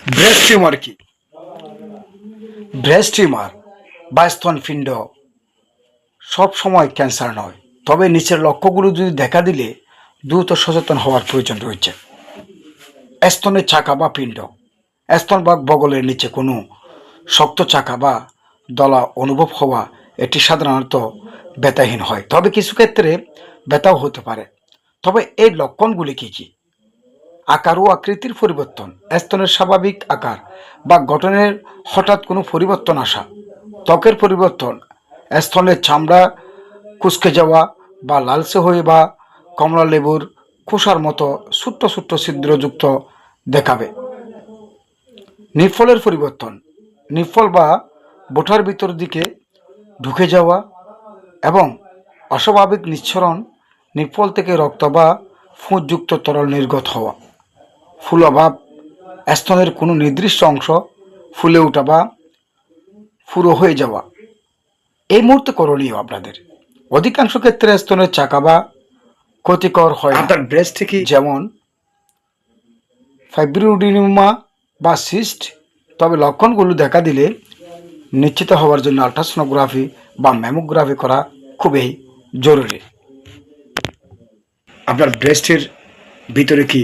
Breast tumour কি? Breast tumour বা স্তনপিণ্ড সব সময় ক্যান্সার নয়, তবে নিচের লক্ষ্যগুলো যদি দেখা দিলে দ্রুত সচেতন হওয়ার প্রয়োজন রয়েছে। স্তনের চাকা বা পিণ্ড, স্তন বা বগলের নিচে কোনো শক্ত চাকা বা দলা অনুভব হওয়া, এটি সাধারণত ব্যথাহীন হয়, তবে কিছু ক্ষেত্রে ব্যথাও হতে পারে। তবে এই লক্ষণগুলি কি কি? আকার ও আকৃতির পরিবর্তন, স্তনের স্বাভাবিক আকার বা গঠনের হঠাৎ কোনো পরিবর্তন আসা, ত্বকের পরিবর্তন, স্তনের চামড়া কুঁচকে যাওয়া বা লালচে হয়ে বা কমলা লেবুর খোসার মতো ছোট্ট ছোট্ট ছিদ্রযুক্ত দেখাবে। নিফলের পরিবর্তন, নিফল বা বোঠার ভিতর দিকে ঢুকে যাওয়া এবং অস্বাভাবিক নিঃসরণ, নিফল থেকে রক্ত বা ফুঁটযুক্ত তরল নির্গত হওয়া। ফুলাভাব, স্তনের কোনো নির্দিষ্ট অংশ ফুলে ওঠা বা ফুরো হয়ে যাওয়া। এই মুহূর্তে করণীয় আপনাদের, অধিকাংশ ক্ষেত্রে স্তনের চাকা বা ক্ষতিকর হয় আপনার ব্রেস্ট থেকে, যেমন ফাইব্রোডিনোমা বা সিস্ট। তবে লক্ষণগুলো দেখা দিলে নিশ্চিত হওয়ার জন্য আলট্রাসোনোগ্রাফি বা ম্যামোগ্রাফি করা খুবই জরুরি। আপনার ব্রেস্টের ভিতরে কি